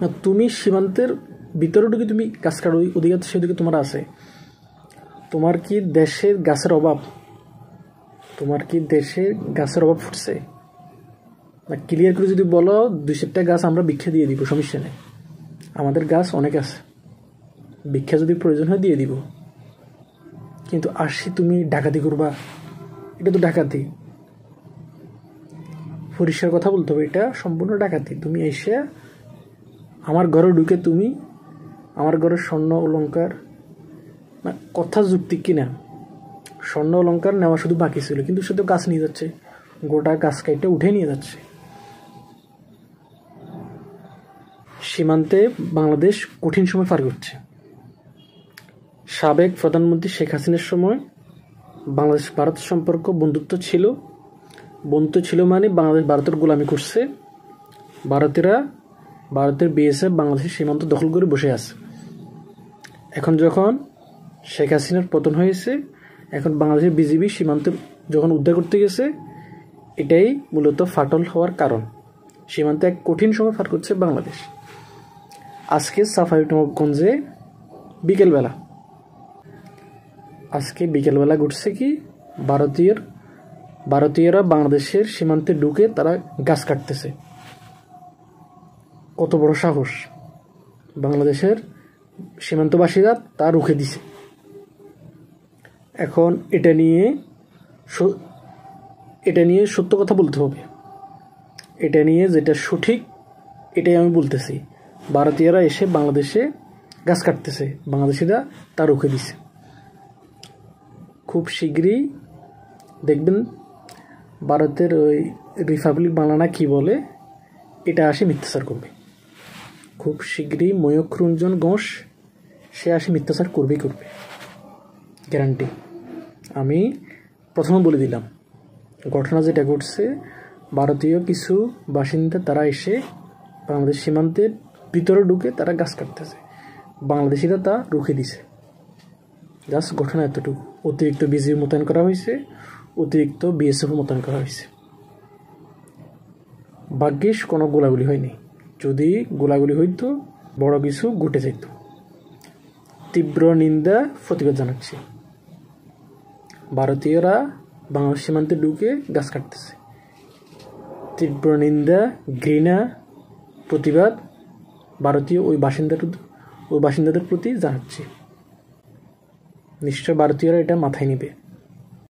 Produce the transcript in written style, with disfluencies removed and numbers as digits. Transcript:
না, তুমি সীমান্তের ভিতরে ঢুকে তুমি গাছ কাটো, ওদিকে সেদিকে তোমার আছে। তোমার কি দেশের গাছের অভাব? তোমার কি দেশে গাছের অভাব ফুটছে? না, ক্লিয়ার করে যদি বলো 200টা গাছ আমরা ভিক্ষা দিয়ে দিব, সমস্যা নেই, আমাদের গাছ অনেক আছে, ভিক্ষা যদি প্রয়োজন হয় দিয়ে দিব। কিন্তু আসি তুমি ডাকাতি করবা, এটা তো ডাকাতি। পরিষ্কার কথা বলতে হবে, এটা সম্পূর্ণ ডাকাতি। তুমি এসে আমার ঘরে ঢুকে তুমি আমার ঘরের স্বর্ণ অলংকার, না কথা যুক্তি কিনা, স্বর্ণ অলংকার নেওয়া শুধু বাকি ছিল, কিন্তু সে তো গাছ নিয়ে যাচ্ছে, গোটা গাছ কাইটে উঠে নিয়ে যাচ্ছে। সীমান্তে বাংলাদেশ কঠিন সময় পার করছে। সাবেক প্রধানমন্ত্রী শেখ হাসিনার সময় বাংলাদেশ ভারত সম্পর্ক বন্ধুত্ব ছিল মানে বাংলাদেশ ভারতের গোলামি করছে, ভারতের বিএসএফ বাংলাদেশের সীমান্ত দখল করে বসে আছে। এখন যখন শেখ হাসিনার পতন হয়েছে, এখন বাংলাদেশের বিজিবি সীমান্ত যখন উদ্ধার করতে গেছে, এটাই মূলত ফাটল হওয়ার কারণ। সীমান্তে এক কঠিন সময় পার করছে বাংলাদেশ। আজকে সাফাইনগঞ্জে বিকেলবেলা ঘটছে কি, ভারতীয়রা বাংলাদেশের সীমান্তে ঢুকে তারা গাছ কাটতেছে। কত বড় সাহস! বাংলাদেশের সীমান্তবাসীরা তা রুখে দিছে। এখন এটা নিয়ে সত্য কথা বলতে হবে, এটা নিয়ে যেটা সঠিক এটাই আমি বলতেছি। ভারতীয়রা এসে বাংলাদেশে গাছ কাটতেছে, বাংলাদেশিরা তা রুখে দিছে। খুব শীঘ্রই দেখবেন ভারতের ওই রিপাবলিক বাংলা কি বলে, এটা আসে মিথ্যাচার করবে। খুব শীঘ্রই ময়ূখ রঞ্জন ঘোষ সে আসে মিথ্যাচার করবে, গ্যারান্টি। আমি প্রথমে বলে দিলাম, ঘটনা যেটা ঘটছে, ভারতীয় কিছু বাসিন্দা তারা এসে বাংলাদেশ সীমান্তের ভিতরে ঢুকে তারা গাছ কাটতেছে, বাংলাদেশিরা তা রুখে দিছে। জাস্ট ঘটনা এতটুকু। অতিরিক্ত বিজিবি মোতায়েন করা হয়েছে, অতিরিক্ত বিএসএফ মোতায়েন করা হয়েছে। ভাগ্যিস কোনো গোলাগুলি হয়নি, যদি গোলাগুলি হইতো বড় কিছু ঘটে যেত। তীব্র নিন্দা, প্রতিবাদ জানাচ্ছি। ভারতীয়রা বাংলাদেশ সীমান্তে ঢুকে গাছ কাটতেছে, তীব্র নিন্দা, ঘৃণা, প্রতিবাদ ভারতীয় ওই বাসিন্দাদের প্রতি জানাচ্ছি। নিশ্চয় ভারতীয়রা এটা মাথায় নিবে।